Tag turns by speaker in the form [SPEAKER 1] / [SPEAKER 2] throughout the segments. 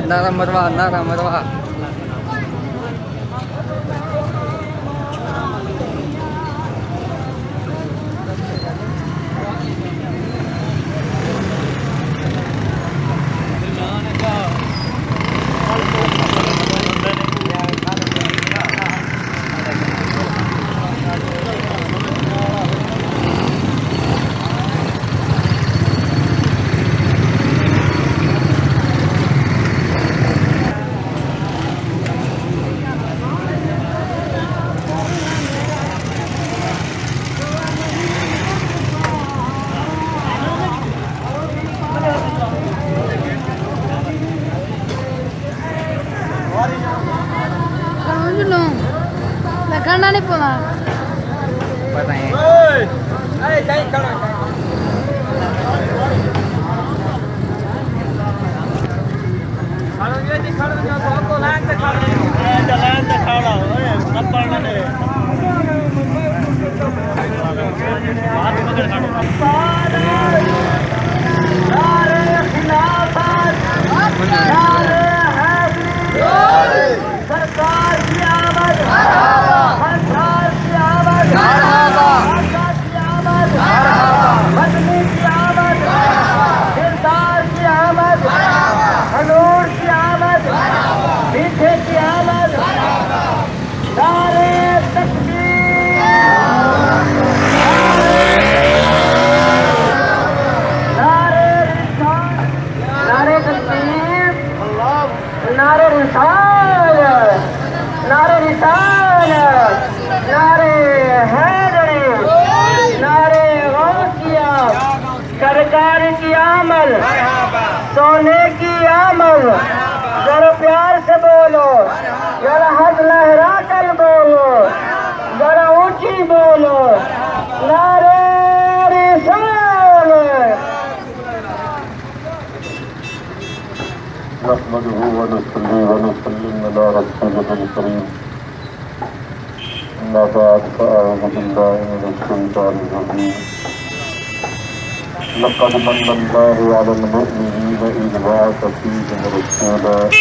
[SPEAKER 1] नारा मरवा नारा मरवा
[SPEAKER 2] करना नहीं पड़ा
[SPEAKER 1] पता है
[SPEAKER 3] सरकार की आमद मदनी की आमद दिलदार की आमद हनूर की आमद मीठे की आमद नारे तकबीर नारे रिसालत नारे तकबीर नारे रिसालत नारे रिसालत नारे हैदरी नारे गौसिया सरकार की आमद सोने की आमद जरा प्यार से बोलो जरा हाथ लहरा कर बोलो जरा ऊंची बोलो नारे रिसालत
[SPEAKER 4] नहमदुहु व नसल्ली व नसल्लिम अला रसूलिहिल करीम अम्मा बाद फ़अऊज़ु बिल्लाहि मिनश शैतानिर रजीम लक़द मन्ना अल्लाहु अलल मुअ्मिनीन इज़ बअस फ़ीहिम रसूलन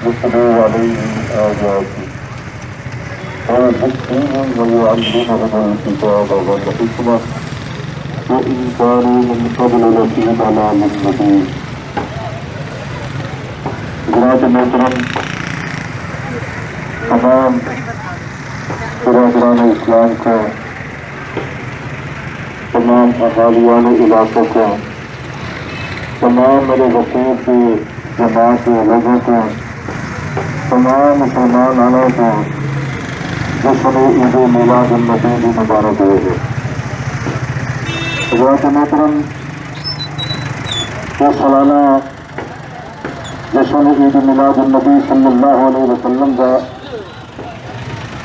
[SPEAKER 4] यतलू अलैहिम आयातिहि व युज़क्कीहिम व युअल्लिमुहुमुल किताब वल हिकमह व इन कानू मिन क़ब्ल लफ़ी ज़लालिम मुबीन। जनाब मोहतरम तमाम बुज़ुर्गान इस्लाम को तमाम अहालियान इलाकों को तमाम मेरे वकील के जमात के लोगों को तमाम मुसलमान आलों को जश्न ईद मिलाद उन-नबी की मुबारक हो। जनाब मोहतरम ये सालाना जश्न ईद मिलाद उन-नबी सल्लल्लाहु अलैहि वसल्लम का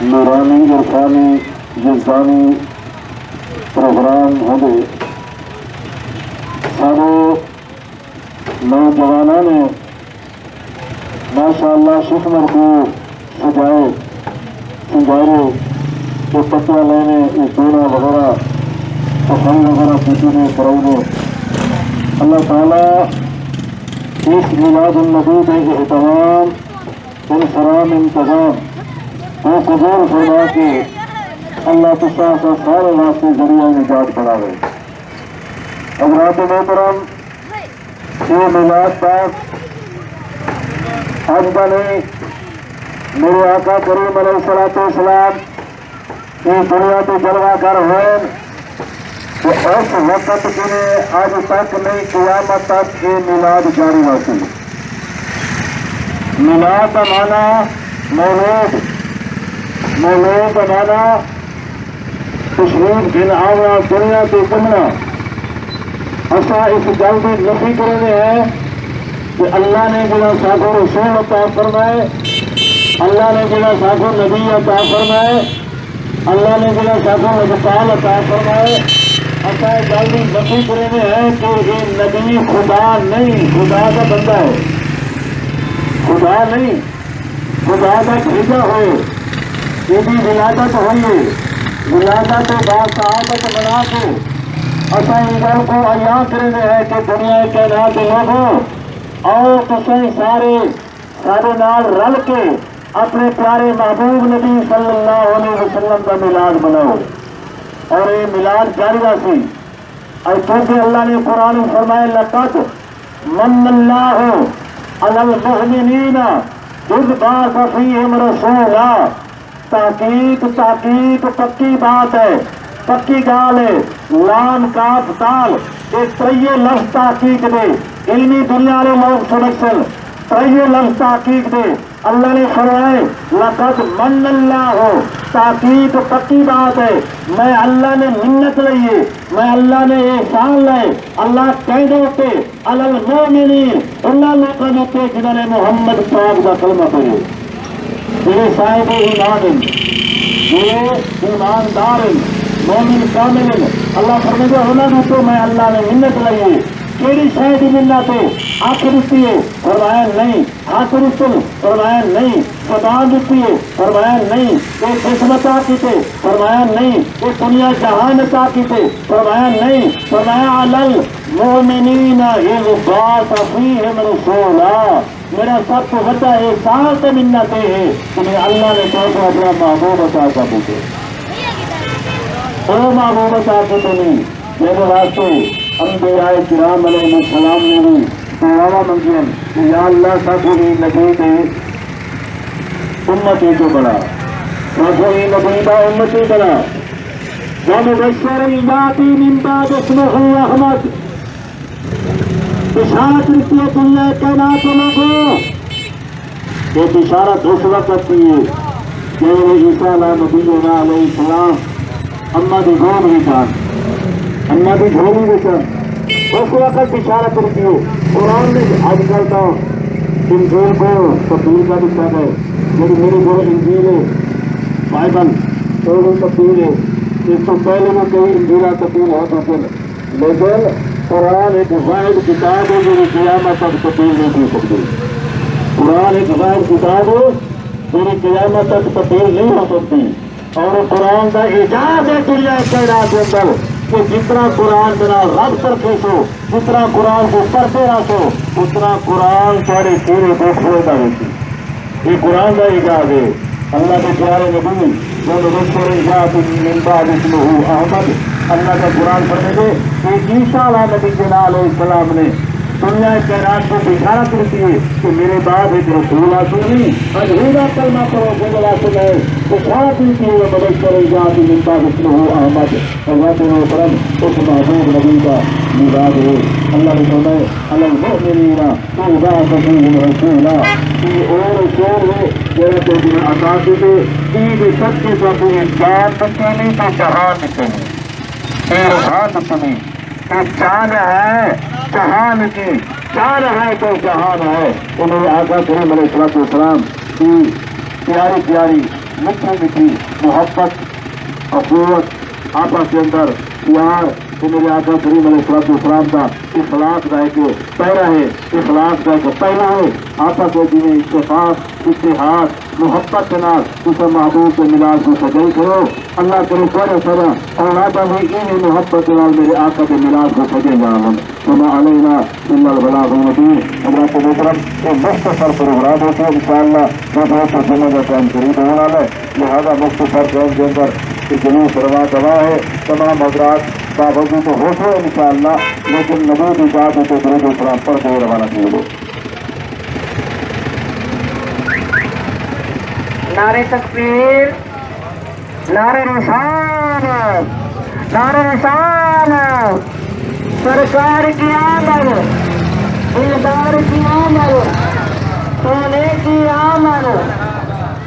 [SPEAKER 4] नूरानी इरफानी यज़दानी प्रोग्राम होंगे। सारे नौजवानों ने माशाअल्लाह शिखमर को सजाए सिंगारे तो पत्तियाँ लेने दोना वगैरह सफाई वगैरह पीछे कराने अल्लाह ताला इस मिलाद उन-नबी के एहतमाम इंसराम इंतजाम वो कबूल फरमा के अल्लाह तुसा का सारे वास्ते जरिया निजात बना गए। हज़रात मोहतरम ये मिलाद पाक आज का नहीं मेरे आका करीम अलैहिस्सलाम ये दुनिया पे जलवा कर हुए तो उस वक्त के आज तक नहीं क़यामत तक ये मिलाद जारी रहती। मिलाद का माना मौलूद मौलूद का माना तशरीफ गिन आवना दुनिया के कमना असा इस गल की नफी करने हैं कि अल्लाह ने जो साखो रसूल अता फरमाए, अल्लाह ने जो साखो नबी अता फरमाए, अल्लाह ने जो साखो लजपाल अता फरमाए, असा इस गल की नफी करने हैं कि ये नबी खुदा नहीं, खुदा का बंदा है, खुदा नहीं, खुदा का भेजा हो, यदि विलादत हुई है, विलादत बासाबत बना के असा इन गल को अया करने हैं कि दुनिया के ना के लोगों और तुम सारे सारे नाल रल के अपने प्यारे महबूब नबी सल्लल्लाहु अलैहि वसल्लम का मिलाद बनाओ। और ये मिलाद जारी रखी और क्योंकि अल्लाह ने कुरान में फरमाया लक़द मन्नल्लाहु अलल मुमिनीना इज़ बअस फ़ीहिम रसूला। ताकीद ताकीद पक्की बात है, पक्की गाल है, लाम काफ ताल एक त्रये लफ्ज ताकीद दे, इल्मी दुनिया वाले लोग सुनक्शन त्रये लफ्ज ताकीद दे। अल्लाह ने फरमाए लक़द मन्नल्लाहु, ताकीद पक्की बात है, मैं अल्लाह ने मिन्नत ली है, मैं अल्लाह ने एहसान लाए, अल्लाह कह दो के अलल मोमिनीन उन्होंने लोगों के जिन्होंने मोहम्मद पाक का कलमा पढ़े, मेरे साहिब ईमान, ये ईमानदार मोमिन कामिल। अल्लाह फरमाता उन्होंने तो मैं अल्लाह ने मिन्नत ली है, केड़ी शायद मिन्नत है, आंख रुती है फरमाया नहीं, हाथ रुतल फरमाया नहीं, जबान रुती है फरमाया नहीं, ये किस्मत आकीते फरमाया नहीं, ये दुनिया जहान ताकीते फरमाया नहीं, फरमाया अलल मोमिनीना इज़ फ़ीहिम रसूला। मेरा सबसे बड़ा एहसान से मिन्नत है कि अल्लाह ने तो अपना महबूब अता कर दिया, ओ महबूब अता कर नहीं। मेरे वास्ते अंबियाए किराम अलैहिस्सलाम ने भी दुआवा मंगियन कि या अल्लाह साखो ही नबी दे उम्मत तो बड़ा, साखो ही नबी दा उम्मत बड़ा, व मुबश्शिरन याती मिन बाद इस्मुहु अहमद। बिशारत लिखी है दुनिया कायनात लोगों, ये बिशारत उस वक्त की है जब ईसा अलैहिस्सलाम अम्मा की गोद में था, अम्मा की झोली में था, उस वक्त बिशारत लिखी है। कुरान में आजकल तो इंजील को तब्दील का दिखता है, मेरी मेरी जो इंजील है बाइबल तो वो तब्दील है, इसको पहले में कई इंजीला तब्दील हो चुके, लेकिन कुरान एक वाहिद किताब है जो क़यामत तक तब्दील नहीं हो सकती। कुरान एक वाहिद किताब है जो क़यामत तक तब्दील नहीं हो सकती। और कुरान का एजाज है दुनिया कायनात के अंदर कि जितना कुरान बिना रब कर फेंको, जितना कुरान को पढ़ते रखो, उतना कुरान सारे सीरे को खोलता रहती। ये कुरान का एजाज है। अल्लाह के प्यारे नबी जो अहमद, अल्लाह का कुरान पढ़ने के कि ईसा नबी अलैहिस्सलाम ने दुनिया कायनात को बिशारत करती है कि मेरे बाद एक रसूल आसूनी अजूदा कलमा करो गुजरा सुनाए, बिशारत करती है मुबश्शिर जाति मिन बाद इस्मुहु अहमद। अल्लाह करम उस महबूब नबी का मिलाद है। अल्लाह ने फरमाया अलल मुमिनीना इज़ बअस फ़ीहिम रसूला, ये और रसूल है जरा तो दिन अता कीते ईद सच्चे तो अपनी जान बचानी तो जहान बचानी, ये रुहान बचानी, ये चांद है जहान की, चार है तो जहान है। उन्होंने आका करीम अलैहिस्सलाम की प्यारी प्यारी मिठी मिठी मोहब्बत अखुवत आपस के अंदर प्यार तो मेरे आका करीम अलैहिस्सलाम का इखलास का एक पहला है, इखलास का एक पहला है। आपस में जिन्हें इत्तेफाक इत्तेहाद मोहब्बत के नाल उस महबूब के मिलाद को सजाई करो। अल्लाह करे करे सदा औलादा भी इन मोहब्बत के नाल मेरे आका के मिलाद को सजे जावन। वमा अलैना इल्लल बलागुल मुबीन। अल्लाह के मुकरम एक मुख्तसर प्रोग्राम होते हैं इंशाअल्लाह, जो समय का टाइम करीब होने वाला है, लिहाजा मुख्तसर टाइम के अंदर जुलूस रवा दवा है। तमाम हज़रात बावजूद तो होश हो इंशाअल्लाह, लेकिन नबी की बात तो दुरूद सलाम पढ़ के रवाना किए।
[SPEAKER 3] नारे तकबीर, नारे रिसालत, नारे रिसालत, सरकार की आमद, दिलदार की आमद, सोने की आमद।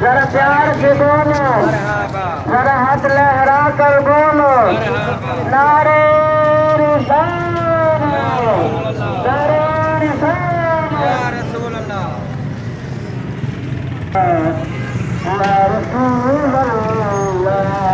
[SPEAKER 3] जरा प्यार से बोलो, जरा हाथ लहरा कर बोलो, नारे रिसालत। या रसूल अल्लाह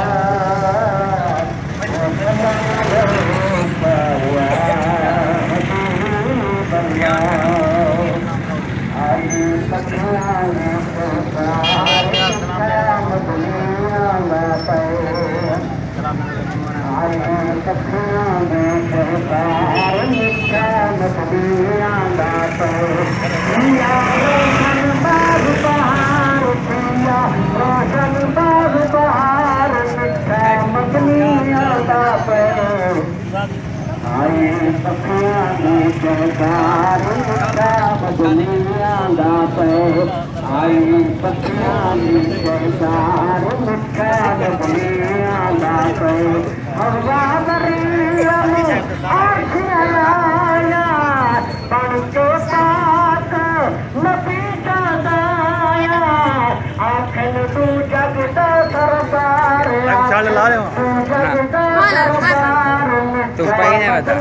[SPEAKER 1] तू पाई नहीं बता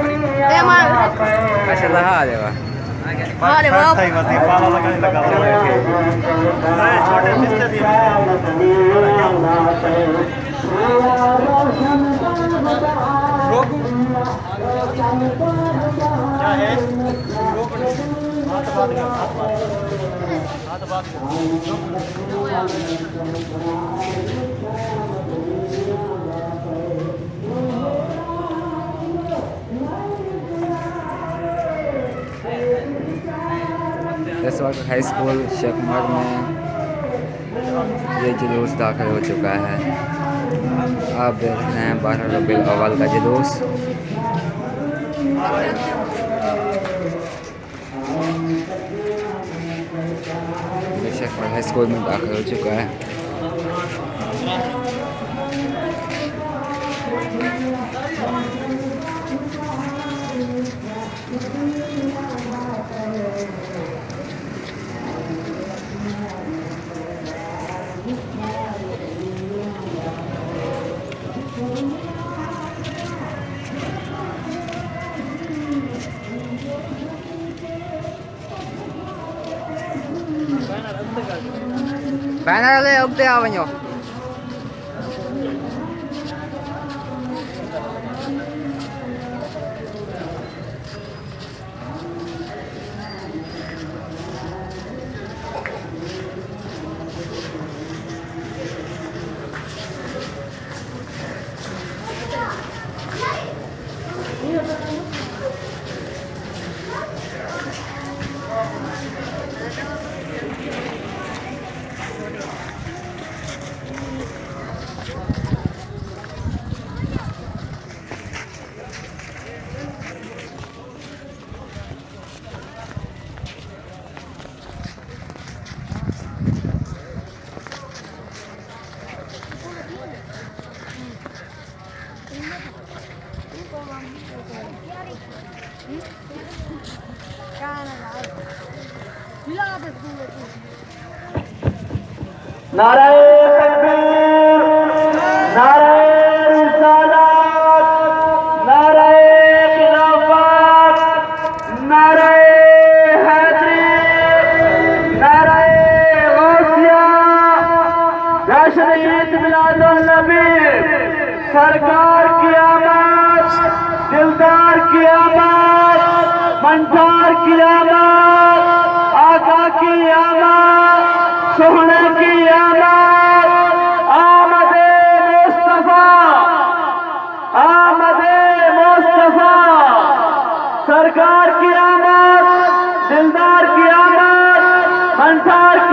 [SPEAKER 1] अच्छा लगा देगा इस वक्त हाई स्कूल शेखमर में ये जुलूस दाखिल हो चुका है। आप देख रहे हैं 12 रबीउल अव्वल का जुलूस। शेखमर हाई स्कूल में दाखिल हो चुका है। बैनर ले उगते आ वञो।
[SPEAKER 3] नारे तकबीर, नारे रिसालत, नारे खिलाफत, नारे हैदरी, नारे गौसिया, जश्न ईद मिलादुन नबी, सरकार की आमद, दिलदार की आमद, मंठार की आमद, आका की आमद, सोहने की आमद, आमदे मुस्तफा, आमदे मुस्तफा, सरकार की आमद, दिलदार की आमद, मंठार